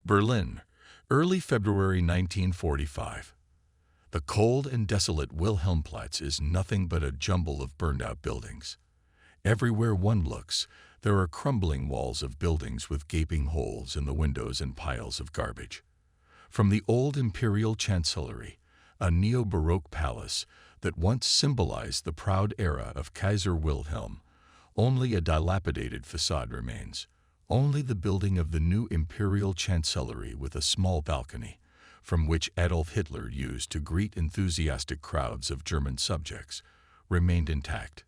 Berlin, early February 1945. The cold and desolate Wilhelmplatz is nothing but a jumble of burned-out buildings. Everywhere one looks, there are crumbling walls of buildings with gaping holes in the windows and piles of garbage. From the old imperial chancellery, a neo-Baroque palace that once symbolized the proud era of Kaiser Wilhelm, only a dilapidated facade remains. Only the building of the new imperial chancellery with a small balcony, from which Adolf Hitler used to greet enthusiastic crowds of German subjects, remained intact.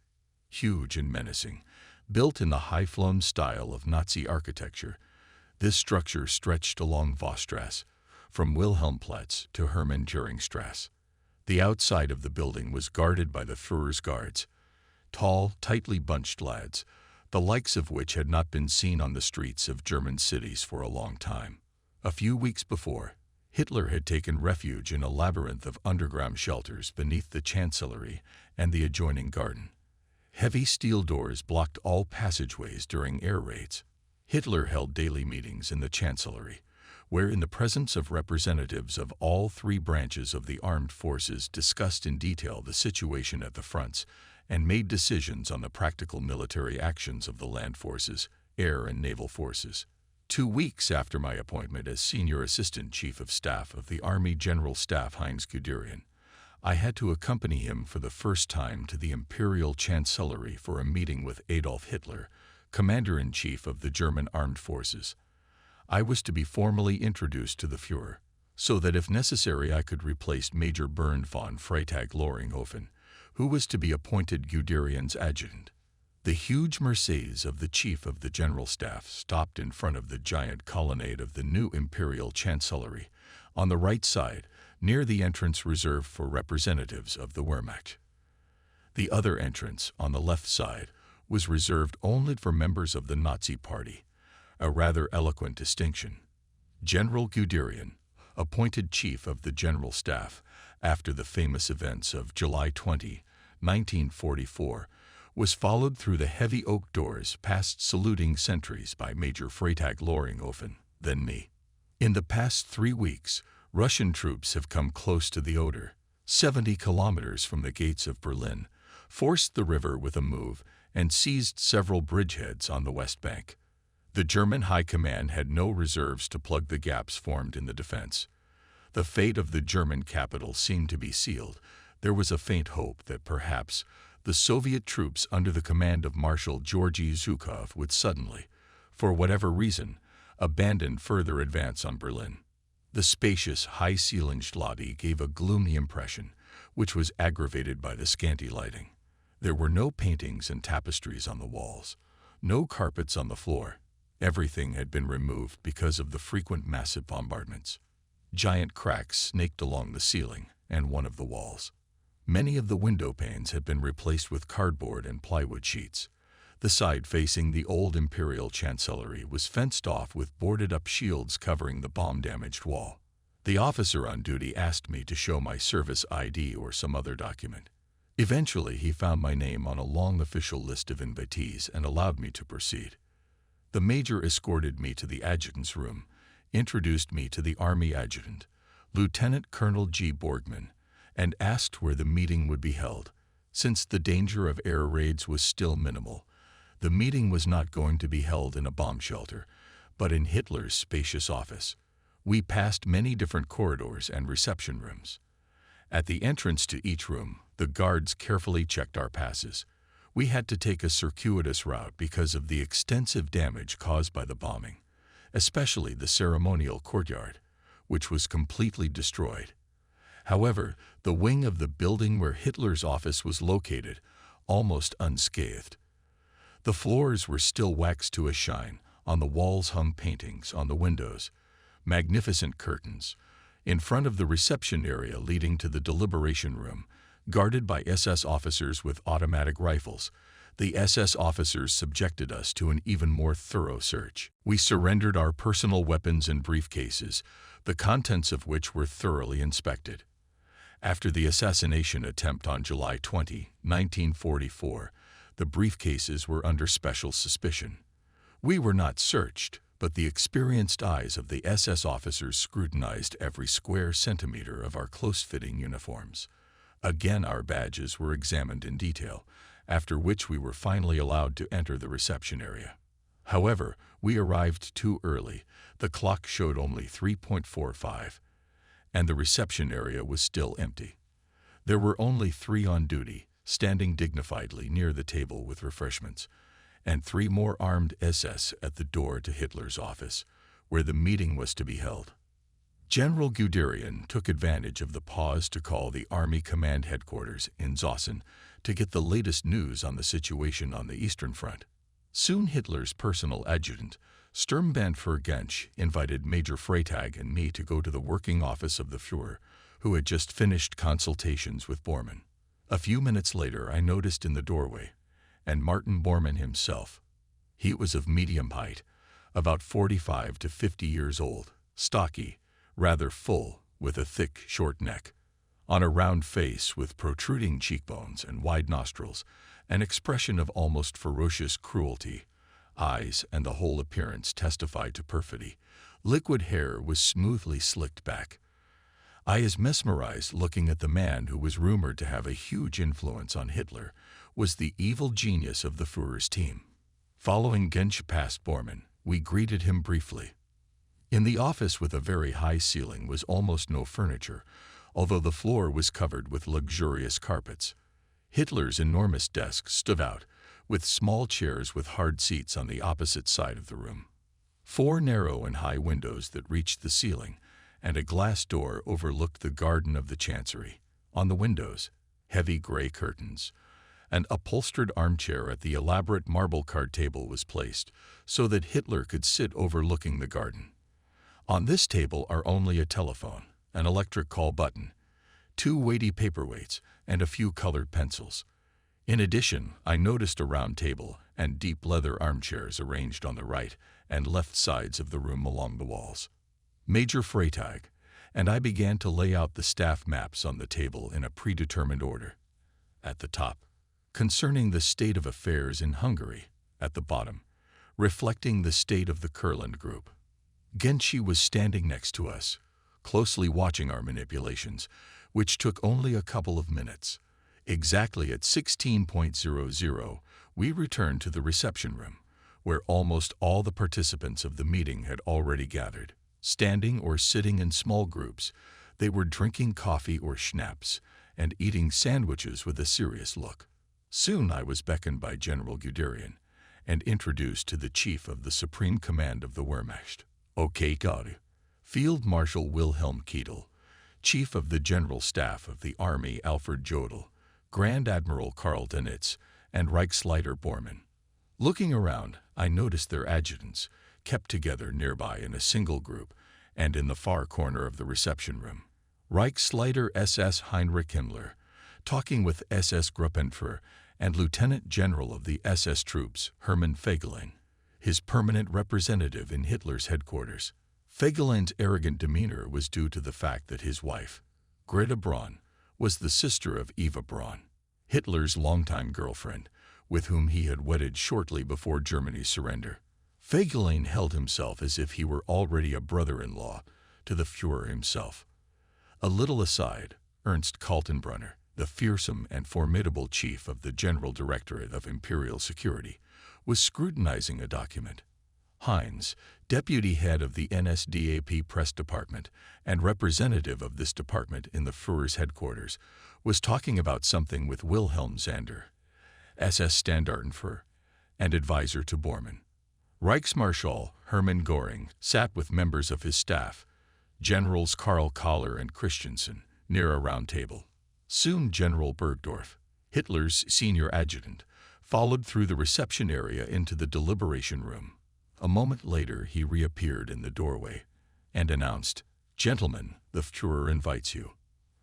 Huge and menacing, built in the high-flown style of Nazi architecture, this structure stretched along Vossstrasse, from Wilhelmplatz to Hermann-Göringstrasse. The outside of the building was guarded by the Führer's guards, tall, tightly bunched lads, the likes of which had not been seen on the streets of German cities for a long time. A few weeks before, Hitler had taken refuge in a labyrinth of underground shelters beneath the chancellery and the adjoining garden. Heavy steel doors blocked all passageways during air raids. Hitler held daily meetings in the chancellery, where in the presence of representatives of all three branches of the armed forces discussed in detail the situation at the fronts and made decisions on the practical military actions of the land forces, air and naval forces. 2 weeks after my appointment as Senior Assistant Chief of Staff of the Army General Staff Heinz Guderian, I had to accompany him for the first time to the Imperial Chancellery for a meeting with Adolf Hitler, Commander-in-Chief of the German Armed Forces. I was to be formally introduced to the Führer, so that if necessary I could replace Major Bernd von Freytag-Loringhofen, who was to be appointed Guderian's adjutant. The huge Mercedes of the Chief of the General Staff stopped in front of the giant colonnade of the new Imperial Chancellery, on the right side, near the entrance reserved for representatives of the Wehrmacht. The other entrance, on the left side, was reserved only for members of the Nazi Party, a rather eloquent distinction. General Guderian, appointed Chief of the General Staff after the famous events of July 20, 1944, was followed through the heavy oak doors past saluting sentries by Major Freytag-Loringhofen, then me. In the past 3 weeks, Russian troops have come close to the Oder, 70 kilometers from the gates of Berlin, forced the river with a move, and seized several bridgeheads on the West Bank. The German High Command had no reserves to plug the gaps formed in the defense. The fate of the German capital seemed to be sealed. There was a faint hope that perhaps the Soviet troops under the command of Marshal Georgy Zhukov would suddenly, for whatever reason, abandon further advance on Berlin. The spacious, high-ceilinged lobby gave a gloomy impression, which was aggravated by the scanty lighting. There were no paintings and tapestries on the walls, no carpets on the floor. Everything had been removed because of the frequent massive bombardments. Giant cracks snaked along the ceiling and one of the walls. Many of the window panes had been replaced with cardboard and plywood sheets. The side facing the old Imperial Chancellery was fenced off with boarded-up shields covering the bomb-damaged wall. The officer on duty asked me to show my service ID or some other document. Eventually, he found my name on a long official list of invitees and allowed me to proceed. The major escorted me to the adjutant's room, introduced me to the Army Adjutant, Lieutenant Colonel G. Borgman, and asked where the meeting would be held. Since the danger of air raids was still minimal, the meeting was not going to be held in a bomb shelter, but in Hitler's spacious office. We passed many different corridors and reception rooms. At the entrance to each room, the guards carefully checked our passes. We had to take a circuitous route because of the extensive damage caused by the bombing, especially the ceremonial courtyard, which was completely destroyed. However, the wing of the building where Hitler's office was located, almost unscathed. The floors were still waxed to a shine, on the walls hung paintings, on the windows, magnificent curtains. In front of the reception area leading to the deliberation room, guarded by SS officers with automatic rifles, the SS officers subjected us to an even more thorough search. We surrendered our personal weapons and briefcases, the contents of which were thoroughly inspected. After the assassination attempt on July 20, 1944, the briefcases were under special suspicion. We were not searched, but the experienced eyes of the SS officers scrutinized every square centimeter of our close-fitting uniforms. Again, our badges were examined in detail, after which we were finally allowed to enter the reception area. However, we arrived too early. The clock showed only 3:45, and the reception area was still empty. There were only 3 on duty, standing dignifiedly near the table with refreshments, and 3 more armed SS at the door to Hitler's office, where the meeting was to be held. General Guderian took advantage of the pause to call the Army Command Headquarters in Zossen to get the latest news on the situation on the Eastern Front. Soon Hitler's personal adjutant, Sturmbannführer Gensch, invited Major Freytag and me to go to the working office of the Führer, who had just finished consultations with Bormann. A few minutes later, I noticed in the doorway, and Martin Bormann himself. He was of medium height, about 45 to 50 years old, stocky, rather full, with a thick, short neck. On a round face with protruding cheekbones and wide nostrils, an expression of almost ferocious cruelty. Eyes and the whole appearance testified to perfidy. Liquid hair was smoothly slicked back. I was mesmerized looking at the man who was rumored to have a huge influence on Hitler, was the evil genius of the Führer's team. Following Gensch past Bormann, we greeted him briefly. In the office with a very high ceiling was almost no furniture, although the floor was covered with luxurious carpets. Hitler's enormous desk stood out, with small chairs with hard seats on the opposite side of the room. 4 narrow and high windows that reached the ceiling, and a glass door overlooked the garden of the chancellery. On the windows, heavy gray curtains. An upholstered armchair at the elaborate marble card table was placed, so that Hitler could sit overlooking the garden. On this table are only a telephone, an electric call button, 2 weighty paperweights, and a few colored pencils. In addition, I noticed a round table and deep leather armchairs arranged on the right and left sides of the room along the walls. Major Freytag and I began to lay out the staff maps on the table in a predetermined order. At the top, concerning the state of affairs in Hungary; at the bottom, reflecting the state of the Kurland group. Gensch was standing next to us, closely watching our manipulations, which took only a couple of minutes. Exactly at 16:00, we returned to the reception room, where almost all the participants of the meeting had already gathered. Standing or sitting in small groups, they were drinking coffee or schnapps and eating sandwiches with a serious look. Soon I was beckoned by General Guderian and introduced to the Chief of the Supreme Command of the Wehrmacht, OK. Field Marshal Wilhelm Keidel, Chief of the General Staff of the Army Alfred Jodl, Grand Admiral Karl Dönitz, and Reichsleiter Bormann. Looking around, I noticed their adjutants, kept together nearby in a single group and in the far corner of the reception room. Reichsleiter SS Heinrich Himmler, talking with SS Gruppenführer and Lieutenant General of the SS troops Hermann Fegelein, his permanent representative in Hitler's headquarters. Fegelein's arrogant demeanor was due to the fact that his wife, Greta Braun, was the sister of Eva Braun, Hitler's longtime girlfriend, with whom he had wedded shortly before Germany's surrender. Fegelein held himself as if he were already a brother-in-law to the Führer himself. A little aside, Ernst Kaltenbrunner, the fearsome and formidable chief of the General Directorate of Imperial Security, was scrutinizing a document. Heinz, deputy head of the NSDAP press department and representative of this department in the Führer's headquarters, was talking about something with Wilhelm Zander, SS Standartenführer, and advisor to Bormann. Reichsmarschall Hermann Göring sat with members of his staff, Generals Karl Kahler and Christensen, near a round table. Soon General Bergdorf, Hitler's senior adjutant, followed through the reception area into the deliberation room. A moment later he reappeared in the doorway and announced, "Gentlemen, the Führer invites you."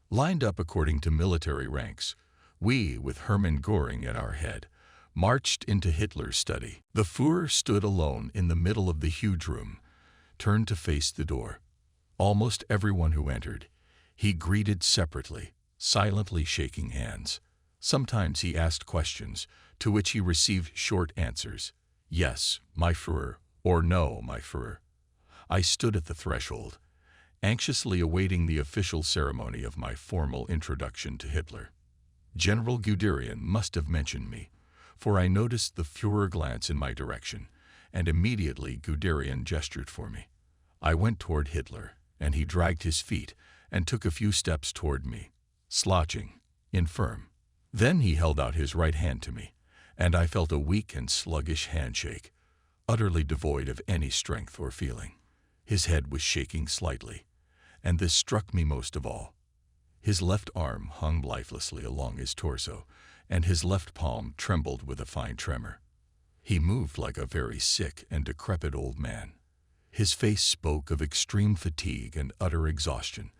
Lined up according to military ranks, we, with Hermann Göring at our head, marched into Hitler's study. The Führer stood alone in the middle of the huge room, turned to face the door. Almost everyone who entered, he greeted separately, silently shaking hands. Sometimes he asked questions, to which he received short answers. "Yes, my Führer, Or no, my Führer. I stood at the threshold, anxiously awaiting the official ceremony of my formal introduction to Hitler. General Guderian must have mentioned me, for I noticed the Führer glance in my direction, and immediately Guderian gestured for me. I went toward Hitler, and he dragged his feet and took a few steps toward me, slouching, infirm. Then he held out his right hand to me, and I felt a weak and sluggish handshake, utterly devoid of any strength or feeling. His head was shaking slightly, and this struck me most of all. His left arm hung lifelessly along his torso, and his left palm trembled with a fine tremor. He moved like a very sick and decrepit old man. His face spoke of extreme fatigue and utter exhaustion.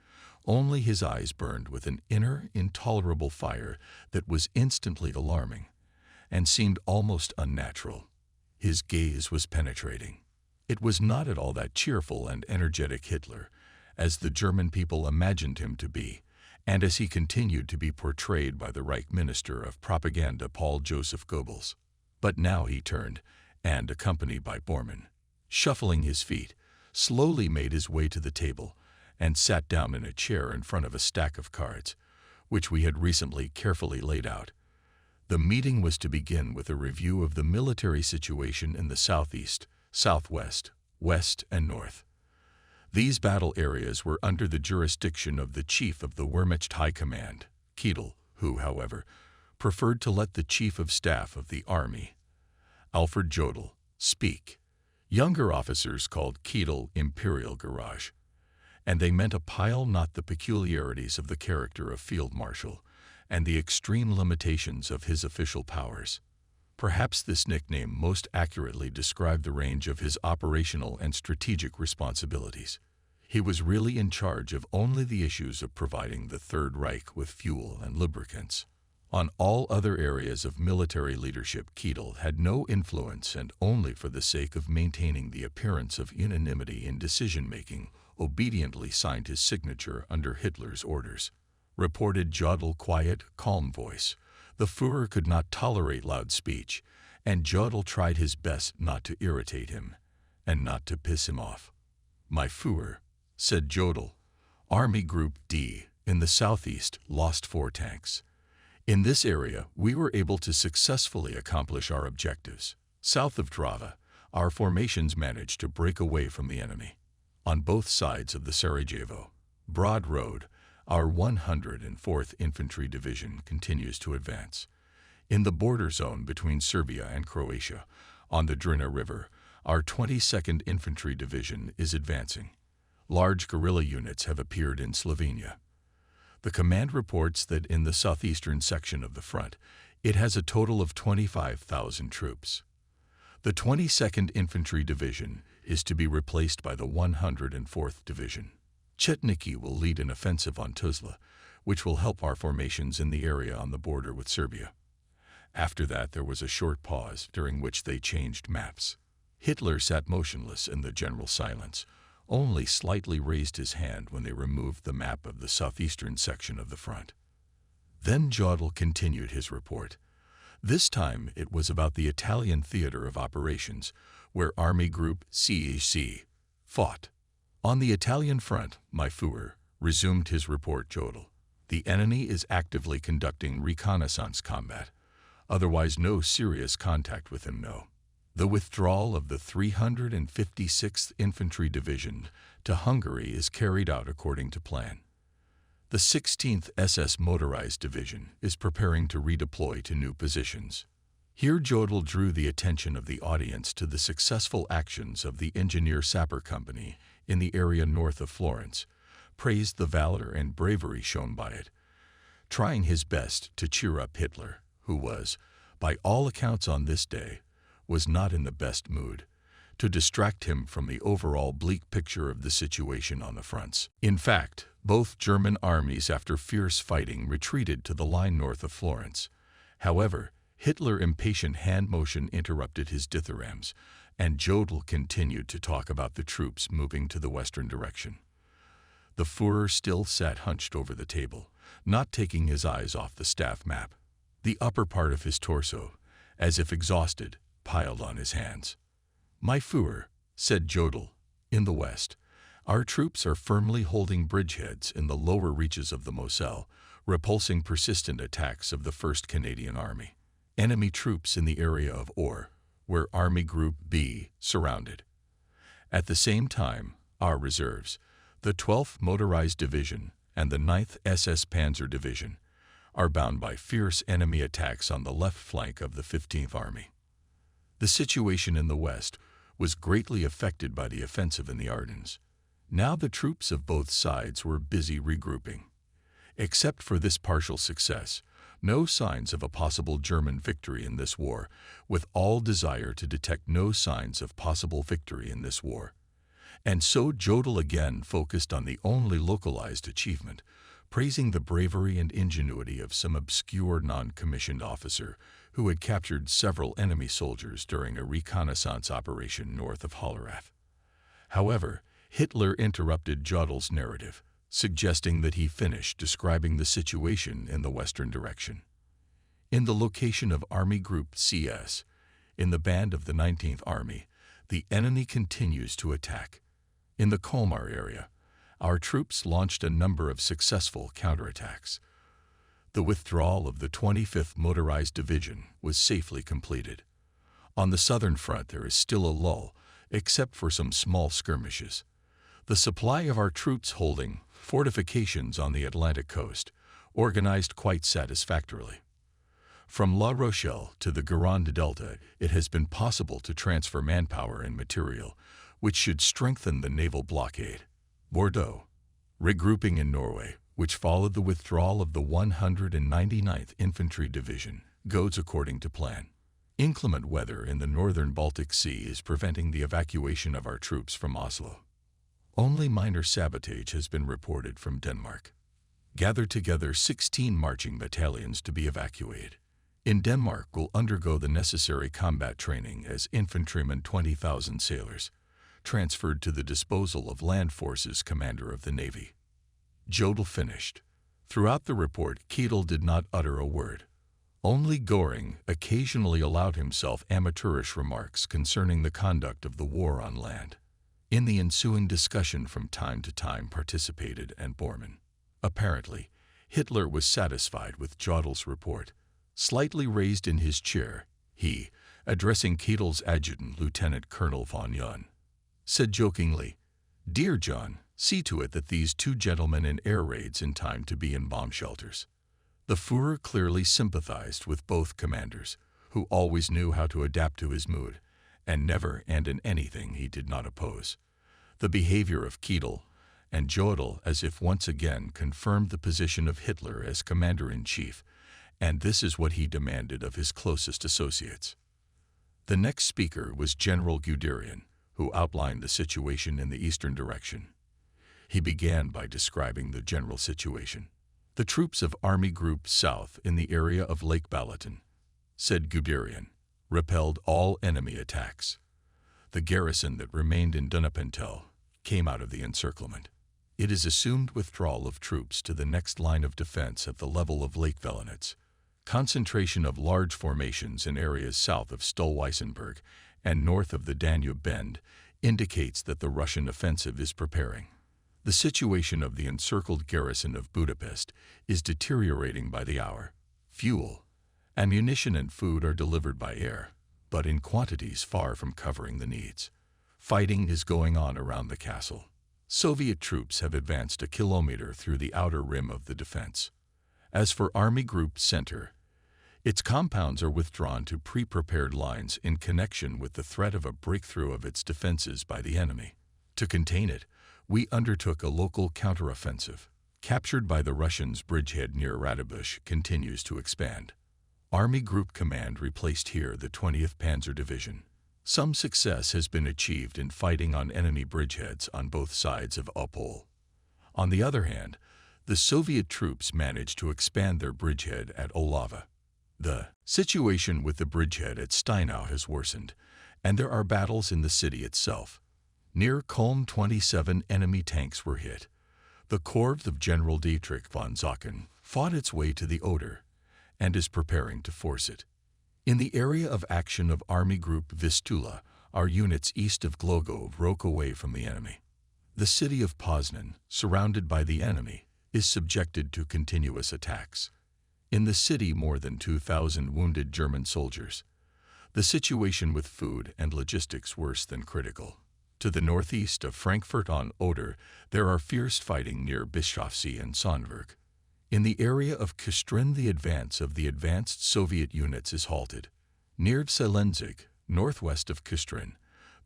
Only his eyes burned with an inner, intolerable fire that was instantly alarming and seemed almost unnatural. His gaze was penetrating. It was not at all that cheerful and energetic Hitler, as the German people imagined him to be, and as he continued to be portrayed by the Reich Minister of Propaganda Paul Joseph Goebbels. But now he turned, and, accompanied by Bormann, shuffling his feet, slowly made his way to the table and sat down in a chair in front of a stack of cards, which we had recently carefully laid out. The meeting was to begin with a review of the military situation in the southeast, southwest, west, and north. These battle areas were under the jurisdiction of the Chief of the Wehrmacht High Command, Keitl, who, however, preferred to let the Chief of Staff of the Army, Alfred Jodl, speak. Younger officers called Keitl Imperial Garage, and they meant a pile not the peculiarities of the character of Field Marshal and the extreme limitations of his official powers. Perhaps this nickname most accurately described the range of his operational and strategic responsibilities. He was really in charge of only the issues of providing the Third Reich with fuel and lubricants. On all other areas of military leadership, Keitl had no influence, and only for the sake of maintaining the appearance of unanimity in decision-making, obediently signed his signature under Hitler's orders. Reported Jodl quiet, calm voice. The Führer could not tolerate loud speech, and Jodl tried his best not to irritate him and not to piss him off. My Führer, said Jodl, Army Group D in the southeast lost 4 tanks. In this area, we were able to successfully accomplish our objectives. South of Drava, our formations managed to break away from the enemy. On both sides of the Sarajevo Broad Road, our 104th Infantry Division continues to advance. In the border zone between Serbia and Croatia, on the Drina River, our 22nd Infantry Division is advancing. Large guerrilla units have appeared in Slovenia. The command reports that in the southeastern section of the front, it has a total of 25,000 troops. The 22nd Infantry Division is to be replaced by the 104th Division. Chetnicki will lead an offensive on Tuzla, which will help our formations in the area on the border with Serbia. After that, there was a short pause, during which they changed maps. Hitler sat motionless in the general silence, only slightly raised his hand when they removed the map of the southeastern section of the front. Then Jodl continued his report. This time it was about the Italian theater of operations, where Army Group CEC fought. On the Italian front, my Führer, resumed his report Jodl. The enemy is actively conducting reconnaissance combat. Otherwise no serious contact with him, no. The withdrawal of the 356th Infantry Division to Hungary is carried out according to plan. The 16th SS Motorized Division is preparing to redeploy to new positions. Here Jodl drew the attention of the audience to the successful actions of the Engineer Sapper Company in the area north of Florence, praised the valor and bravery shown by it, trying his best to cheer up Hitler, who was, by all accounts on this day, was not in the best mood, to distract him from the overall bleak picture of the situation on the fronts. In fact, both German armies after fierce fighting retreated to the line north of Florence. However, Hitler's impatient hand motion interrupted his dithyrambs, and Jodl continued to talk about the troops moving to the western direction. The Führer still sat hunched over the table, not taking his eyes off the staff map. The upper part of his torso, as if exhausted, piled on his hands. My Führer, said Jodl. In the west, our troops are firmly holding bridgeheads in the lower reaches of the Moselle, repulsing persistent attacks of the 1st Canadian Army. Enemy troops in the area of Or, where Army Group B surrounded. At the same time, our reserves, the 12th Motorized Division and the 9th SS Panzer Division, are bound by fierce enemy attacks on the left flank of the 15th Army. The situation in the west was greatly affected by the offensive in the Ardennes. Now the troops of both sides were busy regrouping. Except for this partial success, no signs of a possible German victory in this war, with all desire to detect no signs of possible victory in this war. And so Jodl again focused on the only localized achievement, praising the bravery and ingenuity of some obscure non-commissioned officer who had captured several enemy soldiers during a reconnaissance operation north of Hollerath. However, Hitler interrupted Jodl's narrative, suggesting that he finish describing the situation in the western direction. In the location of Army Group CS, in the band of the 19th Army, the enemy continues to attack. In the Colmar area, our troops launched a number of successful counterattacks. The withdrawal of the 25th Motorized Division was safely completed. On the southern front there is still a lull, except for some small skirmishes. The supply of our troops holding fortifications on the Atlantic coast organized quite satisfactorily. From La Rochelle to the Gironde Delta, it has been possible to transfer manpower and material, which should strengthen the naval blockade. Bordeaux, regrouping in Norway, which followed the withdrawal of the 199th Infantry Division, goes according to plan. Inclement weather in the northern Baltic Sea is preventing the evacuation of our troops from Oslo. Only minor sabotage has been reported from Denmark. Gathered together 16 marching battalions to be evacuated. In Denmark will undergo the necessary combat training as infantrymen 20,000 sailors, transferred to the disposal of Land Forces Commander of the Navy. Jodl finished. Throughout the report, Ketel did not utter a word. Only Göring occasionally allowed himself amateurish remarks concerning the conduct of the war on land. In the ensuing discussion from time to time participated and Bormann. Apparently, Hitler was satisfied with Jodl's report. Slightly raised in his chair, he, addressing Ketel's adjutant, Lieutenant Colonel von Jun, said jokingly, "Dear John, see to it that these two gentlemen in air raids in time to be in bomb shelters." The Führer clearly sympathized with both commanders, who always knew how to adapt to his mood, and never and in anything he did not oppose. The behavior of Ketel and Jodl as if once again confirmed the position of Hitler as commander-in-chief, and this is what he demanded of his closest associates. The next speaker was General Guderian, who outlined the situation in the eastern direction. He began by describing the general situation. "The troops of Army Group South in the area of Lake Balaton," said Guderian, "repelled all enemy attacks. The garrison that remained in Dunapentel came out of the encirclement. It is assumed withdrawal of troops to the next line of defense at the level of Lake Velenitz. Concentration of large formations in areas south of Stolweisenberg and north of the Danube Bend indicates that the Russian offensive is preparing. The situation of the encircled garrison of Budapest is deteriorating by the hour. Fuel, ammunition and food are delivered by air, but in quantities far from covering the needs. Fighting is going on around the castle. Soviet troops have advanced a kilometer through the outer rim of the defense. As for Army Group Center, its compounds are withdrawn to pre-prepared lines in connection with the threat of a breakthrough of its defenses by the enemy. To contain it, we undertook a local counteroffensive. Captured by the Russians, bridgehead near Radabush continues to expand. Army Group Command replaced here the 20th Panzer Division. Some success has been achieved in fighting on enemy bridgeheads on both sides of Opole. On the other hand, the Soviet troops managed to expand their bridgehead at Olava. The situation with the bridgehead at Steinau has worsened, and there are battles in the city itself. Near Kulm, 27 enemy tanks were hit. The corps of General Dietrich von Sachen fought its way to the Oder and is preparing to force it. In the area of action of Army Group Vistula, our units east of Głogów broke away from the enemy. The city of Poznan, surrounded by the enemy, is subjected to continuous attacks. In the city, more than 2,000 wounded German soldiers. The situation with food and logistics worse than critical. To the northeast of Frankfurt on Oder, there are fierce fighting near Bischofsee and Sonneberg. In the area of Kastrin, the advance of the advanced Soviet units is halted. Near Selenzig, northwest of Kastrin,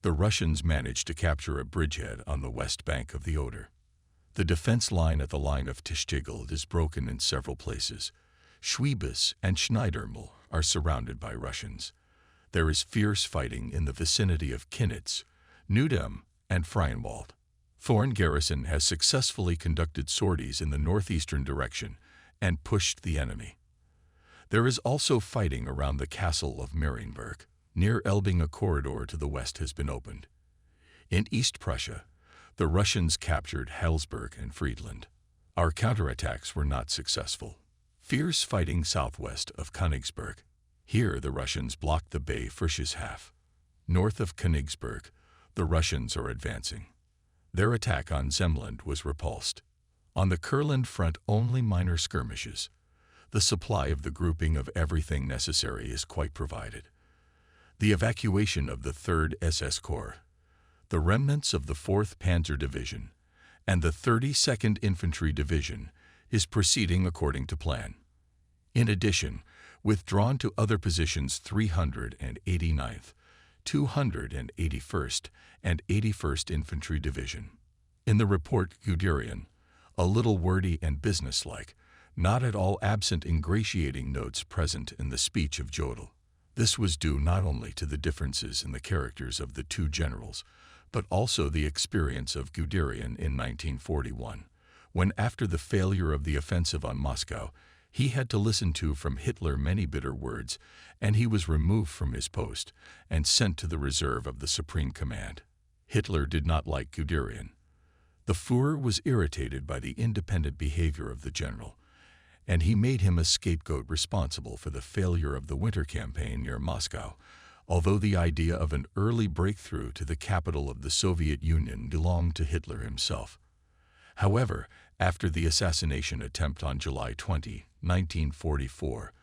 the Russians managed to capture a bridgehead on the west bank of the Oder. The defense line at the line of Tischtegel is broken in several places. Schwiebes and Schneidermühl are surrounded by Russians. There is fierce fighting in the vicinity of Kinnitz, Neudem, and Freienwald. Thorn garrison has successfully conducted sorties in the northeastern direction and pushed the enemy. There is also fighting around the castle of Marienburg. Near Elbing, a corridor to the west has been opened. In East Prussia, the Russians captured Helsberg and Friedland. Our counterattacks were not successful. Fierce fighting southwest of Königsberg. Here the Russians blocked the Bay Frischeshafen. North of Königsberg, the Russians are advancing. Their attack on Zemland was repulsed. On the Kurland front, only minor skirmishes. The supply of the grouping of everything necessary is quite provided. The evacuation of the 3rd SS Corps, the remnants of the 4th Panzer Division, and the 32nd Infantry Division is proceeding according to plan. In addition, withdrawn to other positions 389th, 281st, and 81st Infantry Division. In the report, Guderian, a little wordy and businesslike, not at all absent ingratiating notes present in the speech of Jodl. This was due not only to the differences in the characters of the two generals, but also the experience of Guderian in 1941, when after the failure of the offensive on Moscow, he had to listen to from Hitler many bitter words, and he was removed from his post and sent to the reserve of the Supreme Command. Hitler did not like Guderian. The Führer was irritated by the independent behavior of the general, and he made him a scapegoat responsible for the failure of the winter campaign near Moscow, although the idea of an early breakthrough to the capital of the Soviet Union belonged to Hitler himself. However, after the assassination attempt on July 20, 1944,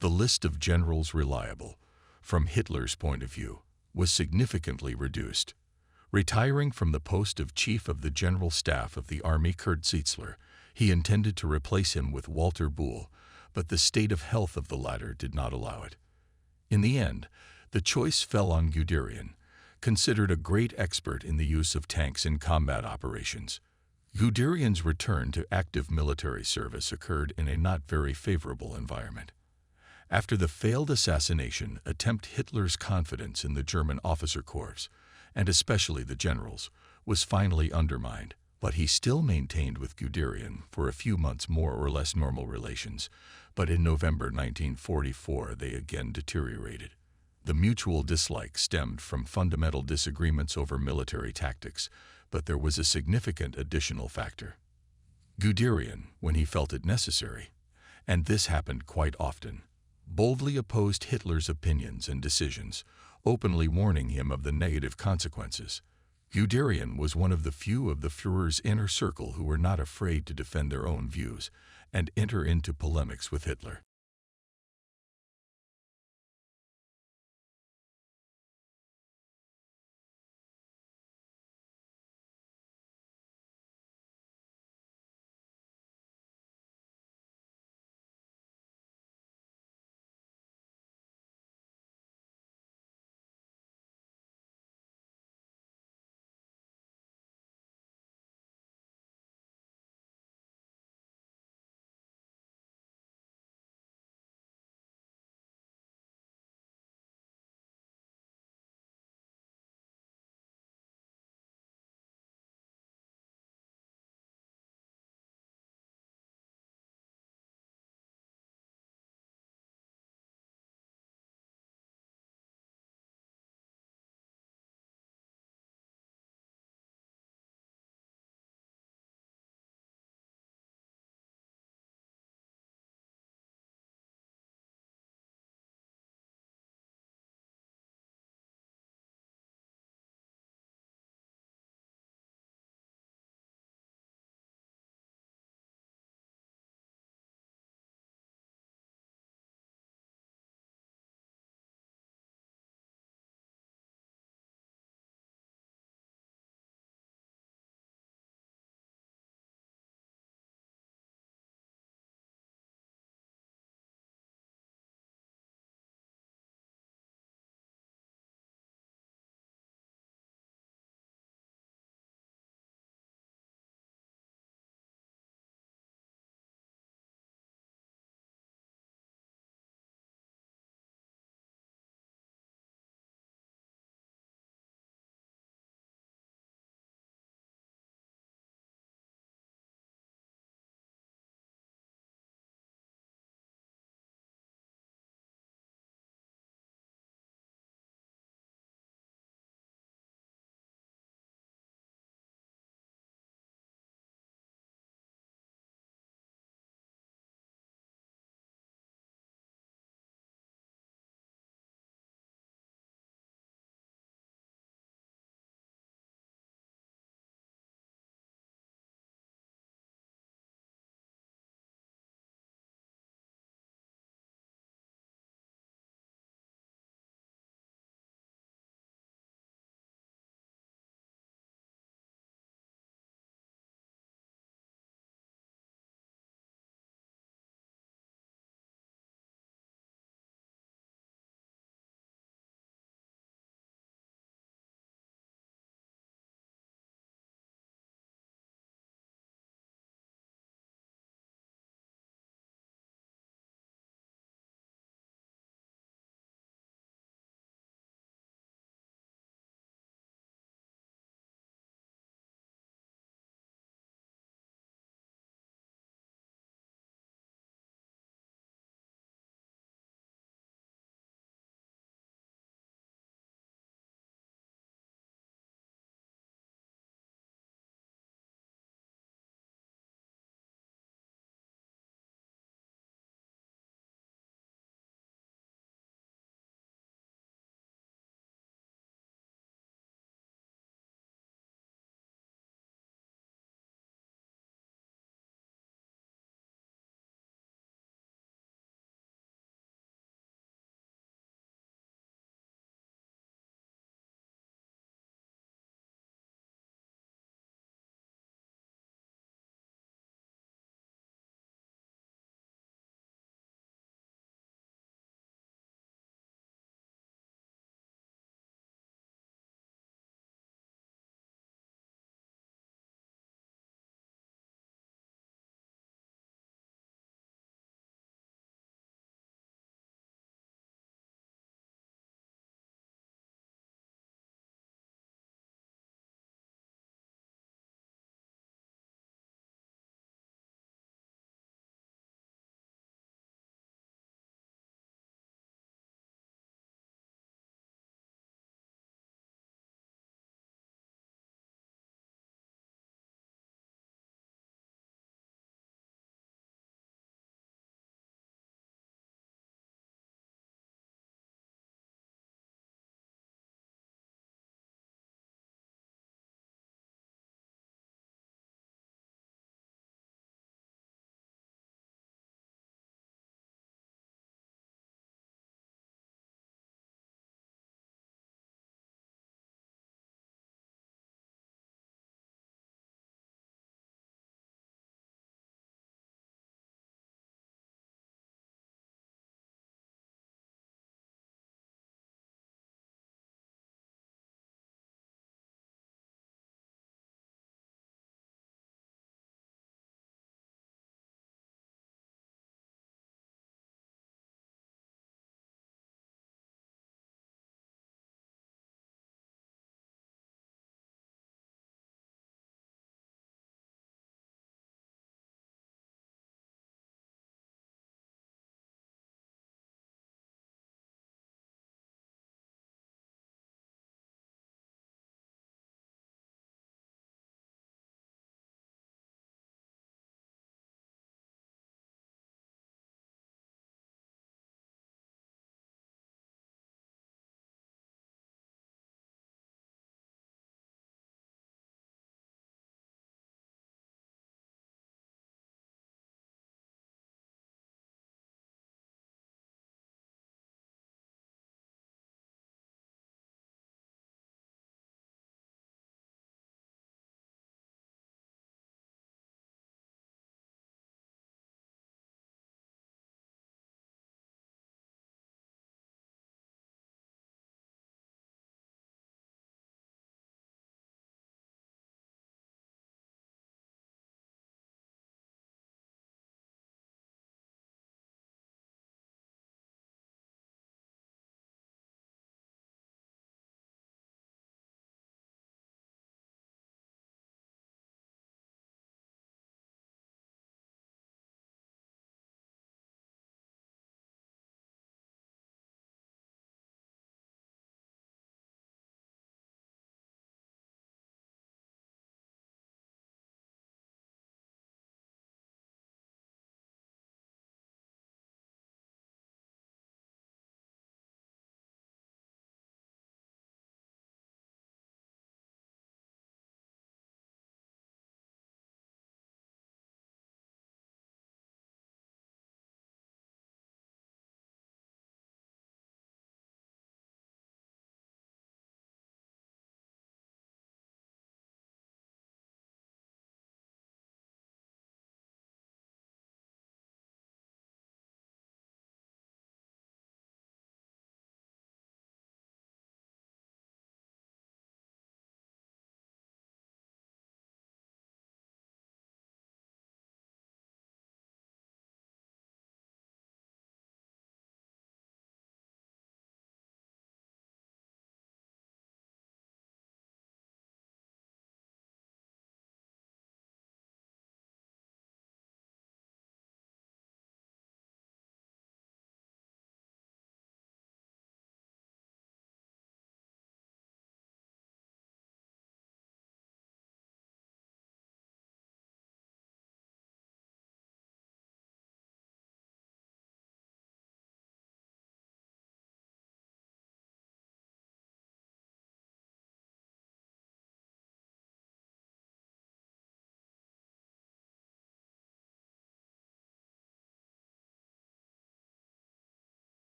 the list of generals reliable, from Hitler's point of view, was significantly reduced. Retiring from the post of Chief of the General Staff of the Army Kurt Zeitzler, he intended to replace him with Walter Buhl, but the state of health of the latter did not allow it. In the end, the choice fell on Guderian, considered a great expert in the use of tanks in combat operations. Guderian's return to active military service occurred in a not very favorable environment. After the failed assassination attempt, Hitler's confidence in the German officer corps, and especially the generals, was finally undermined, but he still maintained with Guderian for a few months more or less normal relations, but in November 1944 they again deteriorated. The mutual dislike stemmed from fundamental disagreements over military tactics, but there was a significant additional factor. Guderian, when he felt it necessary, and this happened quite often, boldly opposed Hitler's opinions and decisions, openly warning him of the negative consequences. Guderian was one of the few of the Führer's inner circle who were not afraid to defend their own views and enter into polemics with Hitler.